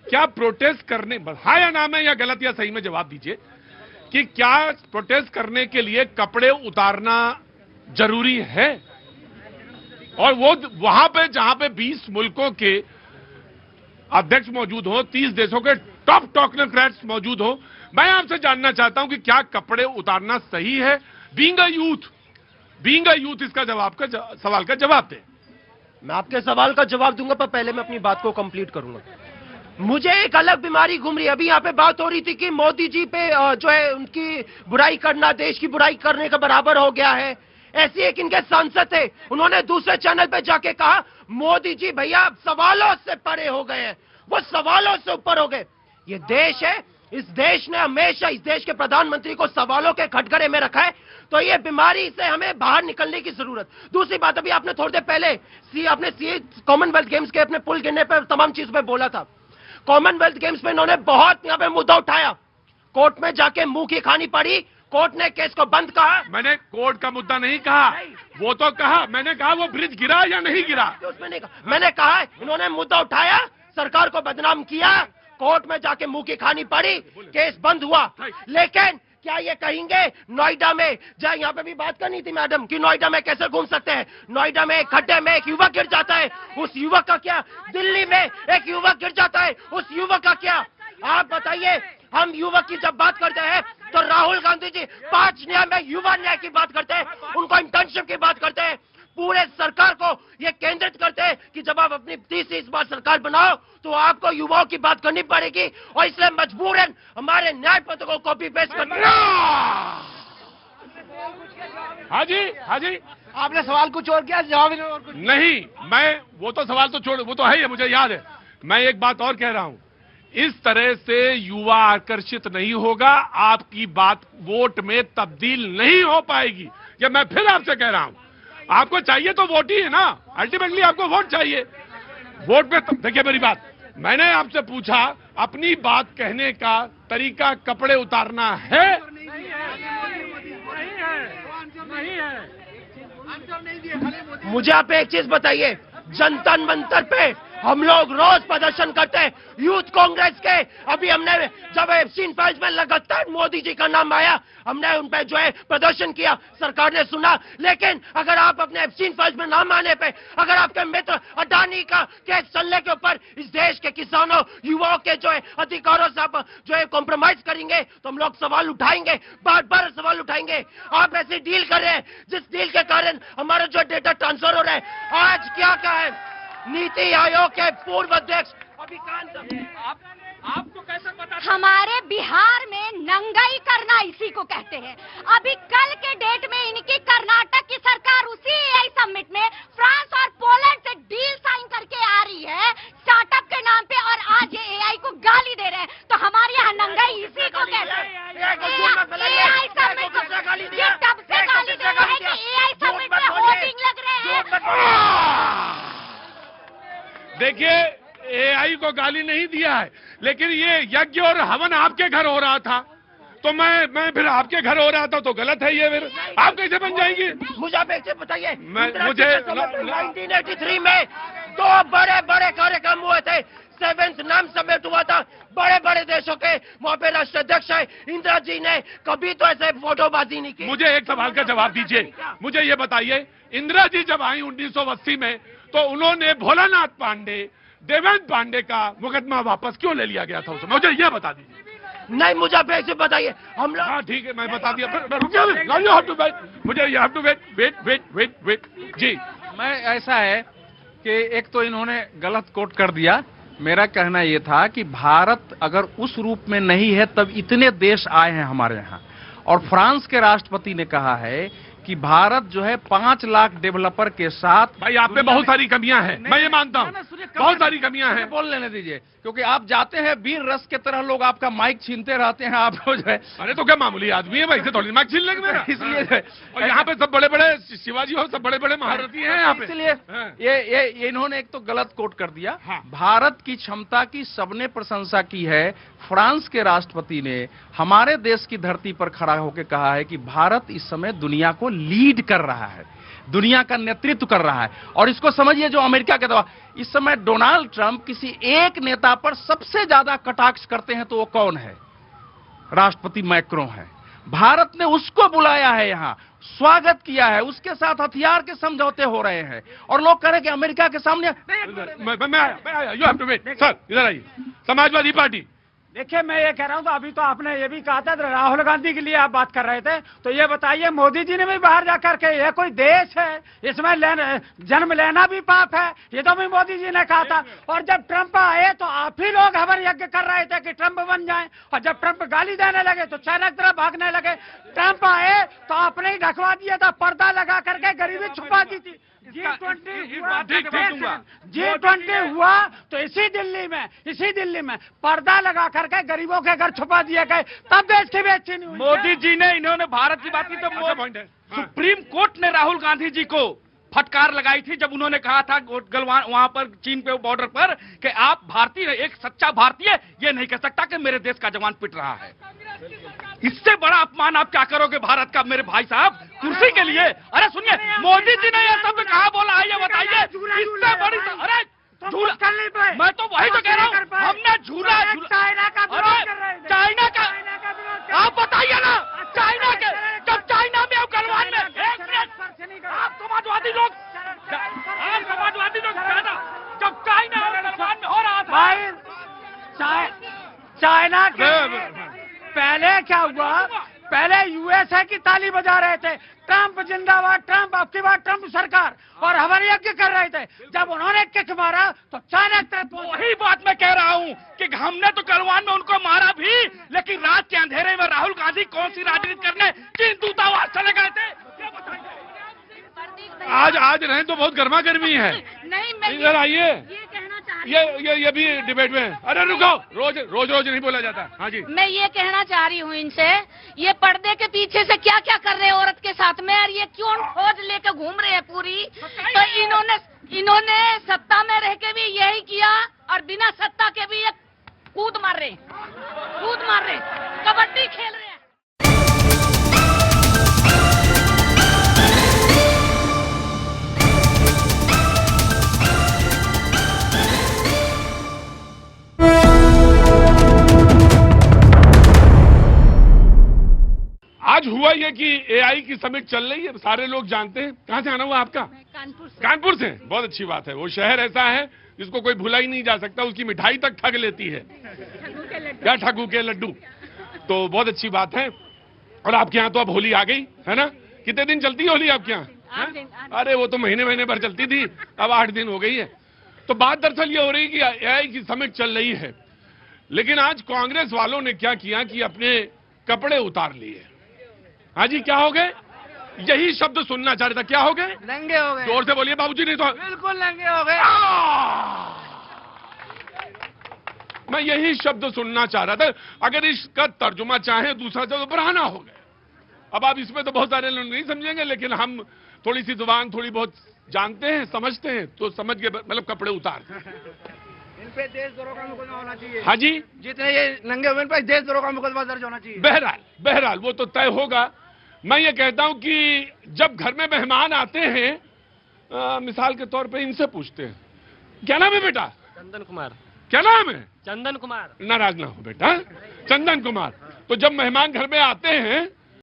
क्या प्रोटेस्ट करने, हाँ या नाम है या गलत या सही में जवाब दीजिए कि क्या प्रोटेस्ट करने के लिए कपड़े उतारना जरूरी है? और वो वहां पे जहां पे 20 मुल्कों के अध्यक्ष मौजूद हो, 30 देशों के टॉप टेक्नोक्रेट्स मौजूद हो, मैं आपसे जानना चाहता हूं कि क्या कपड़े उतारना सही है? बीइंग अ यूथ इसका सवाल का जवाब दे। मैं आपके सवाल का जवाब दूंगा, पर पहले मैं अपनी बात को कंप्लीट करूंगा। मुझे एक अलग बीमारी घूम रही है। अभी यहाँ पे बात हो रही थी कि मोदी जी पे जो है उनकी बुराई करना देश की बुराई करने का बराबर हो गया है। ऐसी एक इनके सांसद थे, उन्होंने दूसरे चैनल पे जाके कहा मोदी जी भैया आप सवालों से परे हो गए हैं, वो सवालों से ऊपर हो गए। ये देश है, इस देश ने हमेशा इस देश के प्रधानमंत्री को सवालों के कटघरे में रखा है, तो ये बीमारी से हमें बाहर निकलने की जरूरत। दूसरी बात, अभी आपने थोड़ी देर पहले आपने कॉमनवेल्थ गेम्स के अपने पुल गिरने पर तमाम चीज पे बोला था। कॉमनवेल्थ गेम्स में इन्होंने बहुत यहाँ पे मुद्दा उठाया, कोर्ट में जाके मुंह की खानी पड़ी, कोर्ट ने केस को बंद कहा। मैंने कोर्ट का मुद्दा नहीं कहा, वो तो कहा, मैंने कहा वो ब्रिज गिरा या नहीं गिरा, उसमें नहीं कहा। मैंने कहा इन्होंने मुद्दा उठाया, सरकार को बदनाम किया, कोर्ट में जाके मुंह की खानी पड़ी, केस बंद हुआ। लेकिन क्या ये कहेंगे नोएडा में, जहाँ यहाँ पे भी बात करनी थी मैडम कि नोएडा में कैसे घूम सकते हैं, नोएडा में एक खड्डे में एक युवक गिर जाता है, उस युवक का क्या? दिल्ली में एक युवक गिर जाता है, उस युवक का क्या? आप बताइए। हम युवक की जब बात करते हैं तो राहुल गांधी जी 5 न्याय में युवा न्याय की बात करते हैं, उनको इंटर्नशिप की बात करते हैं, पूरे सरकार को ये केंद्रित करते हैं कि जब आप अपनी तीसरी इस बार सरकार बनाओ तो आपको युवाओं की बात करनी पड़ेगी, और इसलिए मजबूरन हमारे न्याय पत्र को कॉपी पेस्ट करना। हाँ जी, आपने सवाल कुछ और किया, जवाब और कुछ नहीं। मैं वो तो सवाल तो छोड़, वो तो है, मुझे याद है। मैं एक बात और कह रहा हूं, इस तरह से युवा आकर्षित नहीं होगा, आपकी बात वोट में तब्दील नहीं हो पाएगी। ये मैं फिर आपसे कह रहा हूं, आपको चाहिए तो वोट ही है ना, अल्टीमेटली आपको वोट चाहिए। वोट में देखिए मेरी बात, मैंने आपसे पूछा अपनी बात कहने का तरीका कपड़े उतारना है? मुझे आप एक चीज बताइए, जनता मंतर पे हम लोग रोज प्रदर्शन करते हैं, यूथ कांग्रेस के। अभी हमने जब एप्सिन फाइल्स में लगातार मोदी जी का नाम आया, हमने उन पे जो है प्रदर्शन किया, सरकार ने सुना। लेकिन अगर आप अपने एप्सिन फाइल्स में नाम आने पे, अगर आपके मित्र अडानी का केस चलने के ऊपर इस देश के किसानों युवाओं के जो है अधिकारों से आप जो है कॉम्प्रोमाइज करेंगे, तो हम लोग सवाल उठाएंगे, बार बार सवाल उठाएंगे। आप ऐसी डील कर रहे हैं जिस डील के कारण हमारा जो डेटा ट्रांसफर हो रहा है। आज क्या है, नीति आयोग के पूर्व अध्यक्ष आपको कैसे पता? हमारे बिहार में नंगाई करना इसी को कहते हैं। अभी कल के डेट में इनकी कर्नाटक की सरकार उसी एआई समिट में फ्रांस और पोलैंड से डील साइन करके आ रही है स्टार्टअप के नाम पे, और आज ये एआई को गाली दे रहे हैं। तो हमारे यहाँ नंगाई इसी को कहते हैं। एआई समिट को ये तब से गाली दे रहे हैं कि एआई समिट में होर्डिंग लग रहे हैं। देखिए, एआई को गाली नहीं दिया है, लेकिन ये यज्ञ और हवन आपके घर हो रहा था, तो मैं फिर आपके घर हो रहा था, तो गलत है ये। फिर आप कैसे बन जाएंगे? मुझे आप एक चीज बताइए, मुझे 1983 में 2 बड़े बड़े कार्यक्रम हुए थे। 7th नाम समिट हुआ था, बड़े बड़े देशों के वहाँ पे राष्ट्राध्यक्ष है इंदिरा जी ने कभी तो ऐसे फोटोबाजी नहीं की। मुझे एक सवाल का जवाब दीजिए, मुझे ये बताइए, इंदिरा जी जब आई 1980 में, तो उन्होंने भोलानाथ पांडे, देवेंद्र पांडे का मुकदमा वापस क्यों ले लिया गया था उसमें? मुझे ये बता दीजिए। नहीं, मुझे आप ऐसे बताइए। हम लोग, हाँ ठीक है, मैं बता दिया। मुझे यू हैव टू वेट जी। मैं ऐसा है कि एक तो इन्होंने गलत कोट कर दिया। मेरा कहना यह था कि भारत अगर उस रूप में नहीं है तब इतने देश आए हैं हमारे यहाँ, और फ्रांस के राष्ट्रपति ने कहा है कि भारत जो है 5 लाख डेवलपर के साथ। भाई आप में बहुत सारी कमियां हैं, मैं ये मानता हूं, बहुत सारी कमियां हैं। बोल लेने दीजिए, क्योंकि आप जाते हैं वीर रस के तरह, लोग आपका माइक छीनते रहते हैं, आपको जो है। अरे तो क्या मामूली आदमी है भाई, से थोड़ी माइक छीन लेंगे मेरा? इसलिए और यहाँ पे सब बड़े बड़े शिवाजी हो, सब बड़े बड़े महारथी हैं यहाँ पे। इसलिए ये इन्होंने एक तो गलत कोट कर दिया। भारत की क्षमता की सबने प्रशंसा की है। फ्रांस के राष्ट्रपति ने हमारे देश की धरती पर खड़ा होकर कहा है कि भारत इस समय दुनिया को लीड कर रहा है। दुनिया का नेतृत्व कर रहा है। और इसको समझिए, जो अमेरिका के दबाव, इस समय डोनाल्ड ट्रंप किसी एक नेता पर सबसे ज्यादा कटाक्ष करते हैं तो वो कौन है? राष्ट्रपति मैक्रों है। भारत ने उसको बुलाया है, यहां स्वागत किया है, उसके साथ हथियार के समझौते हो रहे हैं, और लोग कह रहे हैं कि अमेरिका के सामने मैं आया, you have to wait. Sir इधर आइए। समाजवादी पार्टी, देखिए मैं ये कह रहा हूँ कि अभी तो आपने ये भी कहा था, राहुल गांधी के लिए आप बात कर रहे थे, तो ये बताइए मोदी जी ने भी बाहर जाकर के, ये कोई देश है इसमें जन्म लेना भी पाप है, ये तो भी मोदी जी ने कहा था। और जब ट्रंप आए तो आप ही लोग हवन यज्ञ कर रहे थे कि ट्रंप बन जाए, और जब ट्रंप गाली देने लगे तो चाइना की तरफ भागने लगे। ट्रंप आए तो आपने ही ढकवा दिया था, पर्दा लगा करके गरीबी छुपा दी थी। G20 हुआ तो इसी दिल्ली में पर्दा लगा करके गरीबों के घर छुपा दिए गए, तब देश की बेइज्जती नहीं हुई। मोदी जी ने, इन्होंने भारत की बात की तो सुप्रीम कोर्ट ने राहुल गांधी जी को फटकार लगाई थी जब उन्होंने कहा था वहां पर चीन पे बॉर्डर पर कि आप भारतीय, एक सच्चा भारतीय ये नहीं कह सकता कि मेरे देश का जवान पिट रहा है। इससे बड़ा अपमान आप क्या करोगे भारत का, मेरे भाई साहब, कुर्सी के लिए? अरे सुनिए, मोदी जी ने यह शब्द कहा बोला है, ये बताइए। इससे बड़ी, अरे झूला, मैं तो वही तो कह रहा हूँ, हमने झूला चाइना का, आप बताइए ना, चाइना के, जब चाइना में गलवान में, आप समाजवादी लोग ज्यादा, जब चाइना और गलवान में हो रहा था, चाइना के पहले क्या हुआ, पहले यूएसए की ताली बजा रहे थे, ट्रंप जिंदाबाद, ट्रंप अब की बार ट्रंप सरकार, और हवन यज्ञ कर रहे थे। जब उन्होंने किक मारा तो चाइना तरफ, वही बात मैं कह रहा हूँ कि हमने तो गलवान में उनको मारा भी, लेकिन रात के अंधेरे में राहुल गांधी कौन सी राजनीति करने चीन दूतावास चले गए थे? आज रहें तो बहुत गर्मा गर्मी है। नहीं, मैं इधर आइए। ये कहना चाह रही हूँ, ये भी डिबेट में। अरे रुको, रोज नहीं बोला जाता। हाँ जी, मैं ये कहना चाह रही हूँ इनसे, ये पर्दे के पीछे से क्या क्या कर रहे हैं औरत के साथ में, और ये क्यों खोज लेके घूम रहे हैं पूरी। तो इन्होंने सत्ता में रह के भी यही किया, और बिना सत्ता के भी ये कूद मार रहे, कबड्डी खेल रहे हैं। आज हुआ ये कि एआई की समिट चल रही है, सारे लोग जानते हैं। कहाँ से आना हुआ आपका? कानपुर से। बहुत अच्छी बात है। वो शहर ऐसा है जिसको कोई भुला ही नहीं जा सकता, उसकी मिठाई तक ठग लेती है, क्या ठगू के लड्डू। तो बहुत अच्छी बात है। और आपके यहाँ तो अब होली आ गई है ना? कितने दिन चलती है होली आपके यहाँ? अरे वो तो महीने भर चलती थी, अब 8 दिन हो गई है। तो बात दरअसल ये हो रही कि एआई की समिट चल रही है, लेकिन आज कांग्रेस वालों ने क्या किया कि अपने कपड़े उतार लिए। हाँ जी, क्या हो गए? यही शब्द सुनना चाह रहा था। क्या हो गए? नंगे हो गए। जोर से बोलिए बाबूजी, नहीं तो बिल्कुल नंगे हो गए। मैं यही शब्द सुनना चाह रहा था। अगर इसका तर्जुमा चाहे दूसरा तो बरहाना हो गए। अब आप इसमें तो बहुत सारे लोग नहीं समझेंगे, लेकिन हम थोड़ी सी जुबान थोड़ी बहुत जानते हैं, समझते हैं, तो समझ के मतलब कपड़े उतार। इन पे देशद्रोह का मुकदमा होना चाहिए। हाँ जी, जितने ये नंगे हुए इन पे देशद्रोह का मुकदमा दर्ज होना चाहिए। बहरहाल वो तो तय होगा। मैं ये कहता हूं कि जब घर में मेहमान आते हैं, मिसाल के तौर पे इनसे पूछते हैं, क्या नाम है बेटा? चंदन कुमार। क्या नाम है? चंदन कुमार। नाराज ना हो बेटा, चंदन कुमार। तो जब मेहमान घर में आते हैं